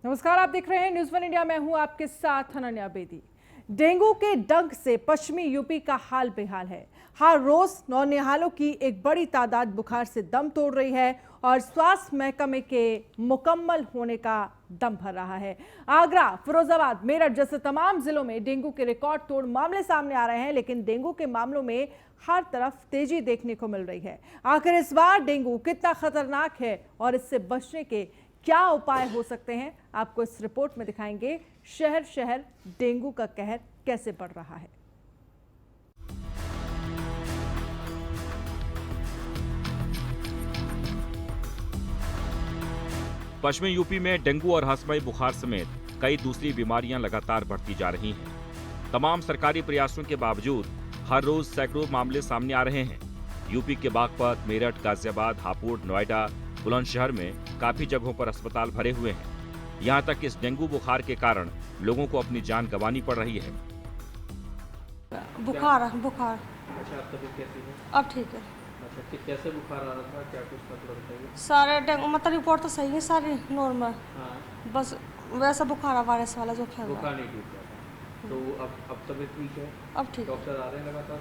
नमस्कार, आप देख रहे हैं न्यूज़ वन इंडिया। मैं हूं आपके साथ अनन्या बेदी। डेंगू के डंक से पश्चिमी यूपी का हाल बेहाल है। हर रोज नौनिहालों की एक बड़ी तादाद बुखार से दम तोड़ रही है और स्वास्थ्य महकमे के मुकम्मल होने का दम भर रहा है। आगरा, फिरोजाबाद, मेरठ जैसे तमाम जिलों में डेंगू के रिकॉर्ड तोड़ मामले सामने आ रहे हैं, लेकिन डेंगू के मामलों में हर तरफ तेजी देखने को मिल रही है। आखिर इस बार डेंगू कितना खतरनाक है और इससे बचने के क्या उपाय हो सकते हैं, आपको इस रिपोर्ट में दिखाएंगे। शहर शहर डेंगू का कहर कैसे बढ़ रहा है। पश्चिमी यूपी में डेंगू और हसमई बुखार समेत कई दूसरी बीमारियां लगातार बढ़ती जा रही हैं। तमाम सरकारी प्रयासों के बावजूद हर रोज सैकड़ों मामले सामने आ रहे हैं। यूपी के बागपत, मेरठ, गाजियाबाद, हापुड़, नोएडा, बुलंदशहर में काफी जगहों पर अस्पताल भरे हुए हैं। यहाँ तक इस डेंगू बुखार के कारण लोगों को अपनी जान गंवानी पड़ रही है। बुखार। अच्छा, अब तबीयत कैसी है? अब ठीक है। अच्छा, कैसे बुखार आ रहा था, क्या कुछ था, थोड़ा बताइए। सारे डेंगू मतलब रिपोर्ट तो सही है, सारी नॉर्मल। हाँ, बस वैसा बुखार वायरस वाला जो फैल रहा बुखार है। नहीं ठीक था, तो अब तबीयत ठीक है? अब ठीक है। डॉक्टर आ रहे हैं लगातार?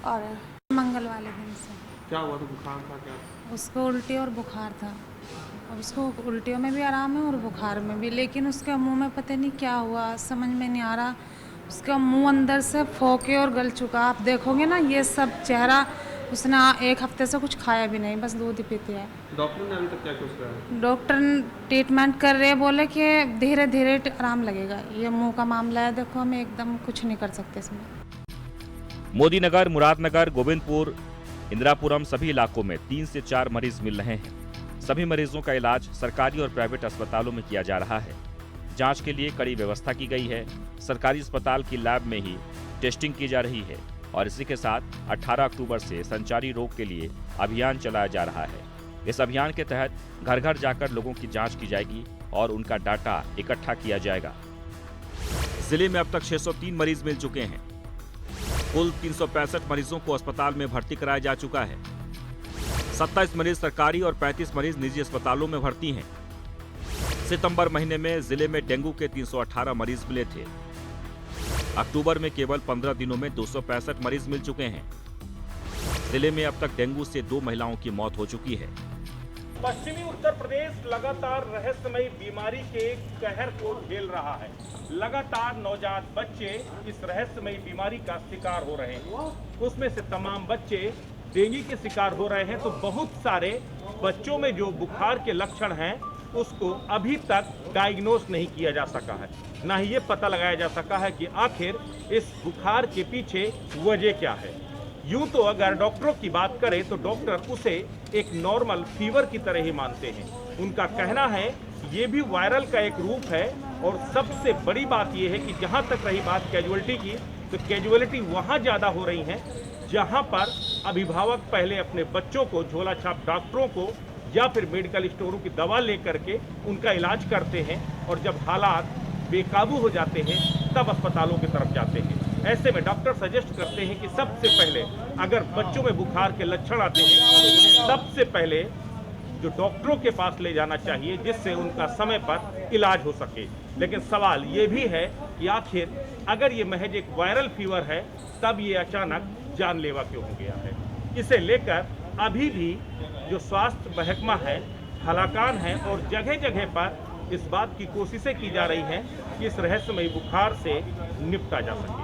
आ रहे हैं। मंगल वाले दिन से क्या हुआ था? बुखार था क्या? उसको उल्टी और बुखार था। अब उसको उल्टियों में भी आराम है और बुखार में भी, लेकिन उसके मुंह में पता नहीं क्या हुआ, समझ में नहीं आ रहा। उसका मुंह अंदर से फोके और गल चुका। आप देखोगे ना, ये सब चेहरा, उसने एक हफ्ते से कुछ खाया भी नहीं, बस दूध ही पीती है। डॉक्टर ने अभी तक क्या कुछ कहा? डॉक्टर ट्रीटमेंट कर रहे हैं, बोले कि धीरे धीरे आराम लगेगा। ये मुंह का मामला है, देखो हम एकदम कुछ नहीं कर सकते इसमें। मोदीनगर, मुरादनगर, गोविंदपुर, इंदिरापुरम सभी इलाकों में 3 से 4 मरीज मिल रहे हैं। सभी मरीजों का इलाज सरकारी और प्राइवेट अस्पतालों में किया जा रहा है। जांच के लिए कड़ी व्यवस्था की गई है। सरकारी अस्पताल की लैब में ही टेस्टिंग की जा रही है और इसी के साथ 18 अक्टूबर से संचारी रोग के लिए अभियान चलाया जा रहा है। इस अभियान के तहत घर घर जाकर लोगों की जांच की जाएगी और उनका डाटा इकट्ठा किया जाएगा। जिले में अब तक 603 मरीज मिल चुके हैं। कुल 365 मरीजों को अस्पताल में भर्ती कराया जा चुका है। 27 मरीज सरकारी और 35 मरीज निजी अस्पतालों में भर्ती हैं। सितंबर महीने में जिले में डेंगू के 318 मरीज मिले थे। अक्टूबर में केवल 15 दिनों में 265 मरीज मिल चुके हैं। जिले में अब तक डेंगू से 2 महिलाओं की मौत हो चुकी है। पश्चिमी उत्तर प्रदेश लगातार रहस्यमयी बीमारी के कहर को झेल रहा है। लगातार नवजात बच्चे इस रहस्यमयी बीमारी का शिकार हो रहे हैं। उसमें से तमाम बच्चे डेंगू के शिकार हो रहे हैं, तो बहुत सारे बच्चों में जो बुखार के लक्षण हैं उसको अभी तक डायग्नोस नहीं किया जा सका है। ना ही ये पता लगाया जा सका है कि आखिर इस बुखार के पीछे वजह क्या है। यूं तो अगर डॉक्टरों की बात करें तो डॉक्टर उसे एक नॉर्मल फीवर की तरह ही मानते हैं। उनका कहना है ये भी वायरल का एक रूप है और सबसे बड़ी बात यह है कि जहां तक रही बात कैजुअलिटी की, तो कैजुअलिटी वहां ज़्यादा हो रही है जहां पर अभिभावक पहले अपने बच्चों को झोला छाप डॉक्टरों को या फिर मेडिकल स्टोरों की दवा लेकर के उनका इलाज करते हैं और जब हालात बेकाबू हो जाते हैं तब अस्पतालों की तरफ जाते हैं। ऐसे में डॉक्टर सजेस्ट करते हैं कि सबसे पहले अगर बच्चों में बुखार के लक्षण आते हैं तो उन्हें सबसे पहले जो डॉक्टरों के पास ले जाना चाहिए, जिससे उनका समय पर इलाज हो सके। लेकिन सवाल ये भी है कि आखिर अगर ये महज एक वायरल फीवर है तब ये अचानक जानलेवा क्यों हो गया है। इसे लेकर अभी भी जो स्वास्थ्य महकमा है हलाकान है और जगह जगह पर इस बात की कोशिशें की जा रही हैं कि इस रहस्यमयी बुखार से निपटा जा सके।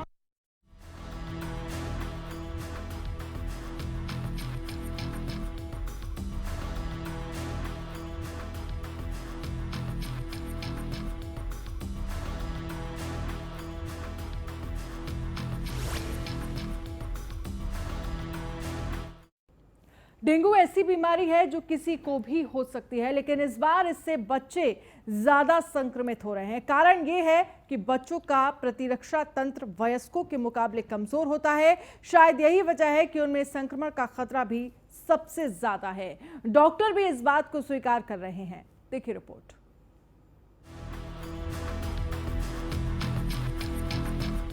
डेंगू ऐसी बीमारी है जो किसी को भी हो सकती है, लेकिन इस बार इससे बच्चे ज्यादा संक्रमित हो रहे हैं। कारण ये है कि बच्चों का प्रतिरक्षा तंत्र वयस्कों के मुकाबले कमजोर होता है। शायद यही वजह है कि उनमें संक्रमण का खतरा भी सबसे ज्यादा है। डॉक्टर भी इस बात को स्वीकार कर रहे हैं। देखिए रिपोर्ट।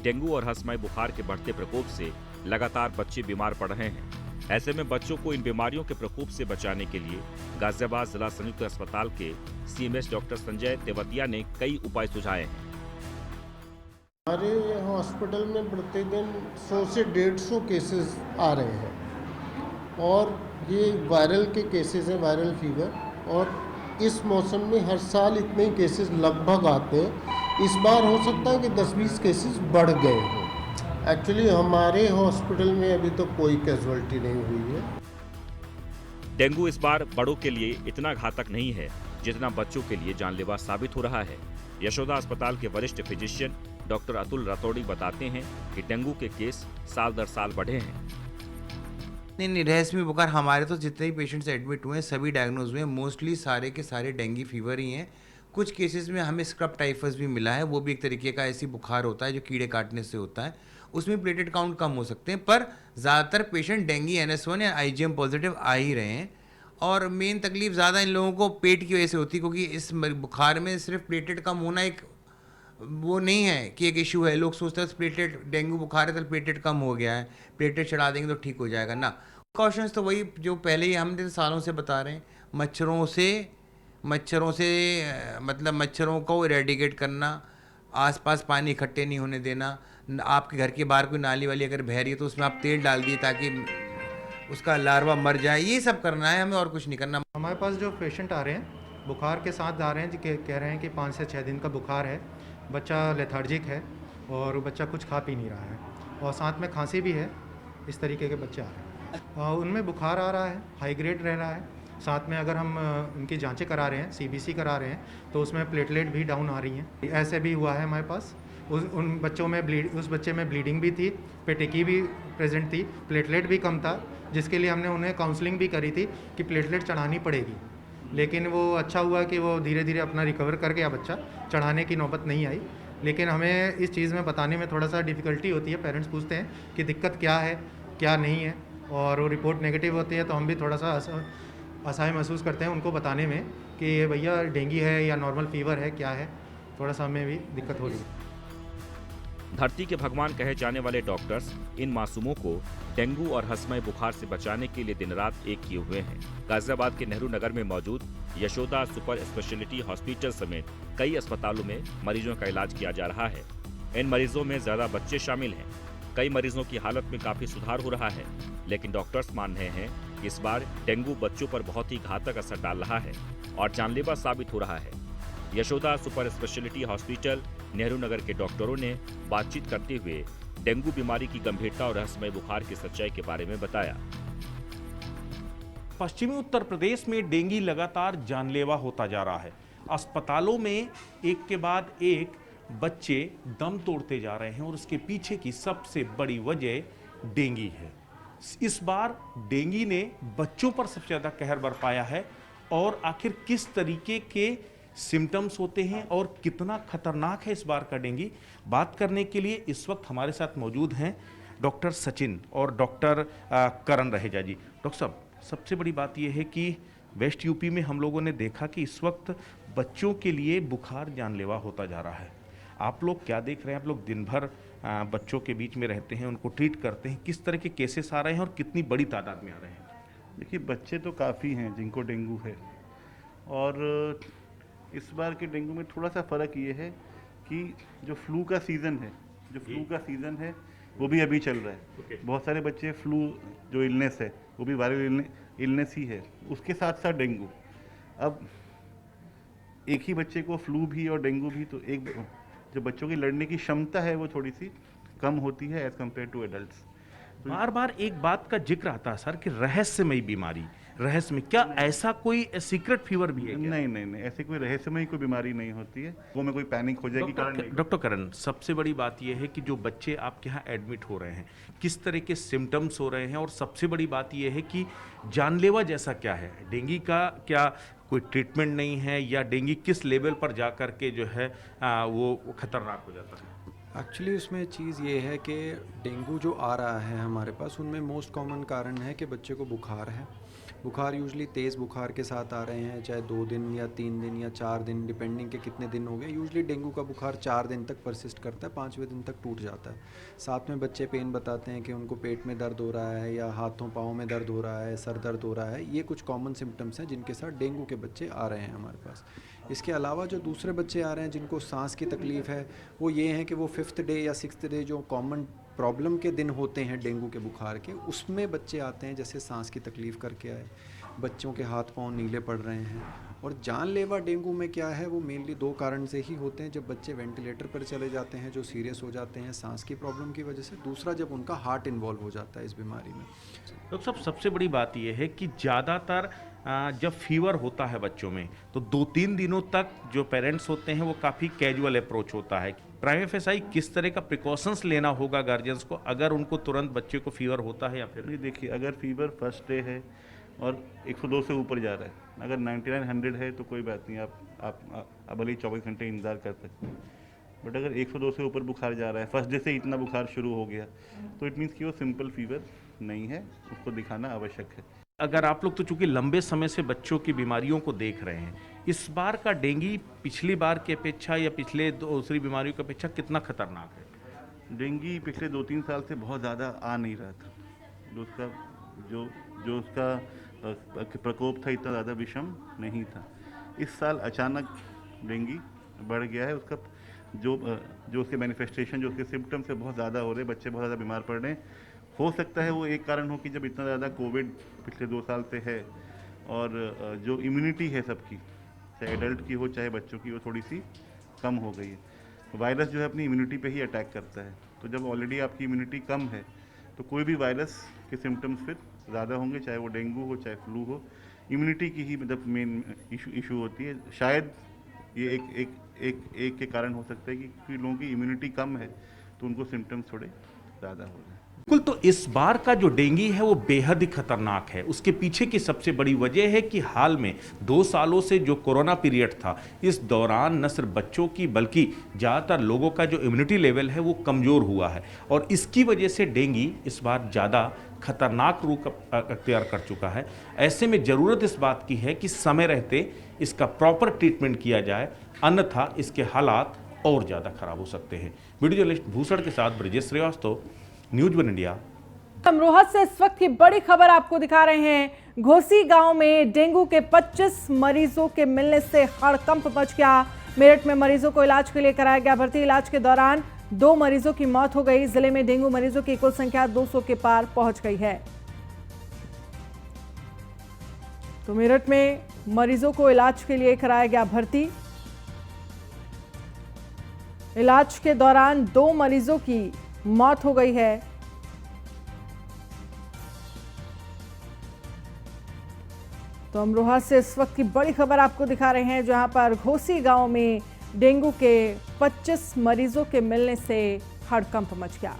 डेंगू और हसमई बुखार के बढ़ते प्रकोप से लगातार बच्चे बीमार पड़ रहे हैं। ऐसे में बच्चों को इन बीमारियों के प्रकोप से बचाने के लिए गाजियाबाद जिला संयुक्त अस्पताल के सीएमएस डॉक्टर संजय तेवतिया ने कई उपाय सुझाए हैं। हमारे हॉस्पिटल में प्रतिदिन 100 से 150 केसेस आ रहे हैं और ये वायरल के केसेस हैं, वायरल फीवर, और इस मौसम में हर साल इतने ही केसेस लगभग आते हैं। इस बार हो सकता है कि 10-20 केसेस बढ़ गए हों। एक्चुअली हमारे हॉस्पिटल में अभी तो कोई कैजुअल्टी नहीं हुई है। डेंगू इस बार बड़ों के लिए इतना घातक नहीं है जितना बच्चों के लिए जानलेवा साबित हो रहा है। यशोदा अस्पताल के वरिष्ठ फिजिशियन डॉक्टर अतुल रातौड़ी बताते हैं कि डेंगू के केस साल दर साल बढ़े हैं। नहीं, रहस्यमय बुखार हमारे तो जितने भी पेशेंट्स एडमिट हुए हैं सभी डायग्नोज हुए हैं, मोस्टली सारे के सारे डेंगू फीवर ही हैं। कुछ केसेस में हमें स्क्रब टाइफस भी मिला है, वो भी एक तरीके का ऐसी बुखार होता है जो कीड़े काटने से होता है, उसमें प्लेटेट काउंट कम हो सकते हैं, पर ज़्यादातर पेशेंट डेंगू NS1 या IgM पॉजिटिव आ ही रहे हैं। और मेन तकलीफ ज़्यादा इन लोगों को पेट की वजह से होती है, क्योंकि इस बुखार में सिर्फ प्लेटेट कम होना एक वो नहीं है कि एक इशू है। लोग सोचते हैं प्लेटेट डेंगू बुखार है तो प्लेटेट कम हो गया है, प्लेटेट चढ़ा देंगे तो ठीक हो जाएगा ना। कॉशंस तो वही जो पहले ही हम सालों से बता रहे हैं, मच्छरों से मतलब मच्छरों को इरेडिकेट करना, आसपास पानी इकट्ठे नहीं होने देना। आपके घर के बाहर कोई नाली वाली अगर बह रही है तो उसमें आप तेल डाल दिए ताकि उसका लार्वा मर जाए, ये सब करना है हमें, और कुछ नहीं करना। हमारे पास जो पेशेंट आ रहे हैं बुखार के साथ आ रहे हैं, कह रहे हैं कि 5 से 6 दिन का बुखार है, बच्चा लेथार्जिक है और बच्चा कुछ खा पी नहीं रहा है और साथ में खांसी भी है। इस तरीके के बच्चे आ रहे हैं, उनमें बुखार आ रहा है, हाई ग्रेड रह रहा है। साथ में अगर हम उनकी जांचें करा रहे हैं, CBC करा रहे हैं, तो उसमें प्लेटलेट भी डाउन आ रही हैं। ऐसे भी हुआ है हमारे पास। उन बच्चों में उस बच्चे में ब्लीडिंग भी थी, पेटिकी भी प्रेजेंट थी, प्लेटलेट भी कम था, जिसके लिए हमने उन्हें काउंसलिंग भी करी थी कि प्लेटलेट चढ़ानी पड़ेगी। लेकिन वो अच्छा हुआ कि वो धीरे धीरे अपना रिकवर कर गया, बच्चा चढ़ाने की नौबत नहीं आई। लेकिन हमें इस चीज़ में बताने में थोड़ा सा डिफ़िकल्टी होती है। पेरेंट्स पूछते हैं कि दिक्कत क्या है क्या नहीं है, और वो रिपोर्ट नेगेटिव होती है तो हम भी थोड़ा सा असहाय महसूस करते हैं उनको बताने में कि ये भैया डेंगू है या नॉर्मल फीवर है, क्या है। थोड़ा सा हमें भी दिक्कत हो रही है। धरती के भगवान कहे जाने वाले डॉक्टर्स इन मासूमों को डेंगू और हसमय बुखार से बचाने के लिए दिन रात एक किए हुए हैं। गाजियाबाद के नेहरू नगर में मौजूद यशोदा सुपर स्पेशलिटी हॉस्पिटल समेत कई अस्पतालों में मरीजों का इलाज किया जा रहा है। इन मरीजों में ज्यादा बच्चे शामिल हैं। कई मरीजों की हालत में काफी सुधार हो रहा है, लेकिन डॉक्टर्स मान रहे हैं कि इस बार डेंगू बच्चों पर बहुत ही घातक असर डाल रहा है और जानलेवा साबित हो रहा है। Yashoda super speciality hospital Nehru Nagar के डॉक्टरों ने बातचीत करते हुए डेंगू बीमारी की गंभीरता और रहस्यमय बुखार की सच्चाई के बारे में बताया। पश्चिमी उत्तर प्रदेश में डेंगू लगातार जानलेवा होता जा रहा है। अस्पतालों में एक के बाद एक बच्चे दम तोड़ते जा रहे हैं और उसके पीछे की सबसे बड़ी वजह डेंगू है। इस बार डेंगू ने बच्चों पर सबसे ज़्यादा कहर बरपाया है, और आखिर किस तरीके के सिम्टम्स होते हैं और कितना खतरनाक है इस बार का डेंगू, बात करने के लिए इस वक्त हमारे साथ मौजूद हैं डॉक्टर सचिन और डॉक्टर करण रहेजा जी। डॉक्टर साहब, सबसे बड़ी बात यह है कि वेस्ट यूपी में हम लोगों ने देखा कि इस वक्त बच्चों के लिए बुखार जानलेवा होता जा रहा है। आप लोग क्या देख रहे हैं? आप लोग दिन भर बच्चों के बीच में रहते हैं, उनको ट्रीट करते हैं, किस तरह के केसेस आ रहे हैं और कितनी बड़ी तादाद में आ रहे हैं? देखिए, बच्चे तो काफ़ी हैं जिनको डेंगू है, और इस बार के डेंगू में थोड़ा सा फ़र्क ये है कि जो फ्लू का सीज़न है वो भी अभी चल रहा है। बहुत सारे बच्चे फ्लू जो इलनेस है वो भी वायरल इलनेस ही है, उसके साथ साथ डेंगू। अब एक ही बच्चे को फ्लू भी और डेंगू भी, तो एक जो बच्चों की लड़ने की क्षमता है वो थोड़ी सी कम होती है एज कम्पेयर टू एडल्ट्स। बार बार एक बात का जिक्र आता है सर कि रहस्यमयी बीमारी, रहस्यमय, क्या ऐसा कोई सीक्रेट फीवर भी है क्या? नहीं, ऐसी कोई रहस्यमयी कोई बीमारी नहीं होती है, वो में कोई पैनिक हो जाएगी। डॉक्टर करण, सबसे बड़ी बात यह है कि जो बच्चे आपके यहाँ एडमिट हो रहे हैं, किस तरह के सिम्टम्स हो रहे हैं, और सबसे बड़ी बात यह है कि जानलेवा जैसा क्या है डेंगू का, क्या कोई ट्रीटमेंट नहीं है, या डेंगू किस लेवल पर जा कर के जो है वो खतरनाक हो जाता है? एक्चुअली उसमें चीज़ ये है कि डेंगू जो आ रहा है हमारे पास, उनमें मोस्ट कॉमन कारण है कि बच्चे को बुखार है बुखार यूजली तेज़ बुखार के साथ आ रहे हैं, चाहे 2 दिन या 3 दिन या 4 दिन, डिपेंडिंग के कितने दिन हो गए। यूजली डेंगू का बुखार 4 दिन तक परसिस्ट करता है, 5वें दिन तक टूट जाता है। साथ में बच्चे पेन बताते हैं कि उनको पेट में दर्द हो रहा है या हाथों पाँव में दर्द हो रहा है, सर दर्द हो रहा है। ये कुछ कॉमन सिम्टम्स हैं जिनके साथ डेंगू के बच्चे आ रहे हैं हमारे पास। इसके अलावा जो दूसरे बच्चे आ रहे हैं जिनको सांस की तकलीफ़ है, वो ये हैं कि वो 5th डे या 6th डे जो कॉमन प्रॉब्लम के दिन होते हैं डेंगू के बुखार के, उसमें बच्चे आते हैं जैसे सांस की तकलीफ़ करके आए, बच्चों के हाथ पांव नीले पड़ रहे हैं। और जानलेवा डेंगू में क्या है, वो मेनली 2 कारण से ही होते हैं। जब बच्चे वेंटिलेटर पर चले जाते हैं, जो सीरियस हो जाते हैं सांस की प्रॉब्लम की वजह से। दूसरा, जब उनका हार्ट इन्वॉल्व हो जाता है इस बीमारी में। डॉक्टर साहब, सबसे बड़ी बात यह है कि ज़्यादातर जब फीवर होता है बच्चों में तो 2-3 दिनों तक जो पेरेंट्स होते हैं वो काफ़ी कैजुअल अप्रोच होता है। प्राइमा फेसाई किस तरह का प्रिकॉशंस लेना होगा गार्जियंस को अगर उनको तुरंत बच्चे को फीवर होता है या फिर? नहीं, देखिए, अगर फीवर फर्स्ट डे है और 102 से ऊपर जा रहा है, अगर 99-100 है तो कोई बात नहीं, आप भले ही 24 घंटे इंतज़ार कर सकते हैं। बट अगर 102 से ऊपर बुखार जा रहा है, फर्स्ट डे से इतना बुखार शुरू हो गया, तो इट मीन्स कि वो सिंपल फीवर नहीं है, उसको दिखाना आवश्यक है। अगर आप लोग तो चूंकि लंबे समय से बच्चों की बीमारियों को देख रहे हैं, इस बार का डेंगू पिछली बार की अपेक्षा या पिछले दूसरी बीमारियों की अपेक्षा कितना खतरनाक है? डेंगू पिछले 2-3 साल से बहुत ज़्यादा आ नहीं रहा था। जो उसका प्रकोप था इतना ज़्यादा विषम नहीं था। इस साल अचानक डेंगू बढ़ गया है। उसका जो उसके मैनिफेस्टेशन, जो उसके सिम्टम्स है बहुत ज़्यादा हो रहे हैं, बच्चे बहुत ज़्यादा बीमार पड़ रहे हैं। हो सकता है वो एक कारण हो कि जब इतना ज़्यादा कोविड पिछले 2 साल से है और जो इम्यूनिटी है सबकी, चाहे एडल्ट की हो चाहे बच्चों की, वो थोड़ी सी कम हो गई है। वायरस जो है अपनी इम्यूनिटी पे ही अटैक करता है, तो जब ऑलरेडी आपकी इम्यूनिटी कम है तो कोई भी वायरस के सिम्टम्स फिर ज़्यादा होंगे, चाहे वो डेंगू हो चाहे फ्लू हो। इम्यूनिटी की ही मतलब मेन इशू होती है। शायद ये एक के कारण हो सकता है कि लोगों की इम्यूनिटी कम है तो उनको सिम्टम्स थोड़े ज़्यादा हो रहे हैं। बिल्कुल, तो इस बार का जो डेंगू है वो बेहद ही खतरनाक है। उसके पीछे की सबसे बड़ी वजह है कि हाल में 2 सालों से जो कोरोना पीरियड था, इस दौरान न सिर्फ बच्चों की बल्कि ज़्यादातर लोगों का जो इम्यूनिटी लेवल है वो कमज़ोर हुआ है और इसकी वजह से डेंगू इस बार ज़्यादा खतरनाक रूप अख्तियार कर चुका है। ऐसे में ज़रूरत इस बात की है कि समय रहते इसका प्रॉपर ट्रीटमेंट किया जाए, अन्यथा इसके हालात और ज़्यादा खराब हो सकते हैं। वीडियो जर्नलिस्ट भूषण के साथ ब्रजेश श्रीवास्तव, न्यूज़ 1 इंडिया। अमरोहा से इस वक्त की बड़ी खबर आपको दिखा रहे हैं। घोसी गांव में डेंगू के 25 मरीजों के मिलने से हड़कंप मच गया। मेरठ में मरीजों को इलाज के लिए कराया गया भर्ती। इलाज के दौरान 2 मरीजों की मौत हो गई। जिले में डेंगू मरीजों की कुल संख्या 200 के पार पहुंच गई है। तो मेरठ में मरीजों को इलाज के लिए कराया गया भर्ती। इलाज के दौरान 2 मरीजों की मौत हो गई है। तो अमरोहा से इस वक्त की बड़ी खबर आपको दिखा रहे हैं, जहां पर घोसी गांव में डेंगू के 25 मरीजों के मिलने से हड़कंप मच गया।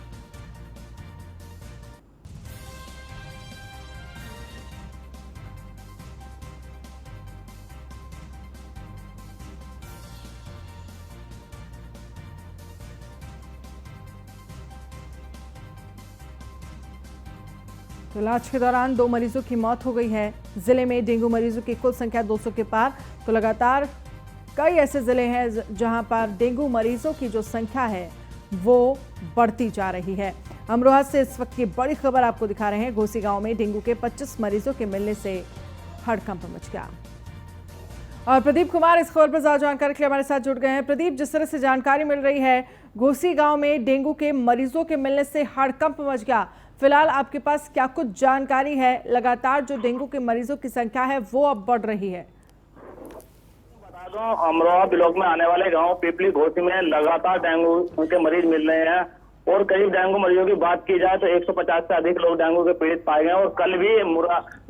तो इलाज के दौरान 2 मरीजों की मौत हो गई है। जिले में डेंगू मरीजों की कुल संख्या 200 के पार। तो लगातार कई ऐसे जिले हैं जहां पर डेंगू मरीजों की जो संख्या है वो बढ़ती जा रही है। अमरोहा से इस वक्त की बड़ी खबर आपको दिखा रहे हैं। घोसी गांव में डेंगू के 25 मरीजों के मिलने से हड़कंप मच गया। और प्रदीप कुमार इस खबर पर ज्यादा जानकारी के लिए हमारे साथ जुड़ गए हैं। प्रदीप, जिस तरह से जानकारी मिल रही है, घोसी गांव में डेंगू के मरीजों के मिलने से हड़कंप मच गया। फिलहाल आपके पास क्या कुछ जानकारी है? लगातार जो डेंगू के मरीजों की संख्या है वो अब बढ़ रही है। बता दूं, अमरोहा ब्लॉक में आने वाले गांव पिपली घोसी में लगातार डेंगू के मरीज मिल रहे हैं और करीब डेंगू मरीजों की बात की जाए तो 150 से अधिक लोग डेंगू के पीड़ित पाए गए। और कल भी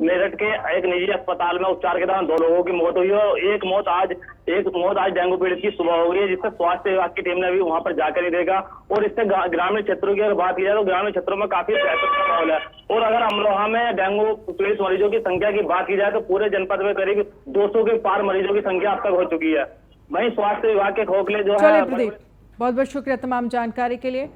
मेरठ के एक निजी अस्पताल में उपचार के दौरान 2 लोगों की मौत हुई और एक मौत आज डेंगू पीड़ित की सुबह हो गई है, जिससे स्वास्थ्य विभाग की टीम ने भी वहां पर जाकर ही देखा। और इससे ग्रामीण क्षेत्रों की अगर बात की जाए तो ग्रामीण क्षेत्रों में काफी दहशत का माहौल है। और अगर अमरोहा में डेंगू पीड़ित मरीजों की संख्या की बात की जाए तो पूरे जनपद में करीब 200 के पार मरीजों की संख्या अब तक हो चुकी है। वहीं स्वास्थ्य विभाग के खोखले जो है। प्रदीप, बहुत बहुत शुक्रिया तमाम जानकारी के लिए।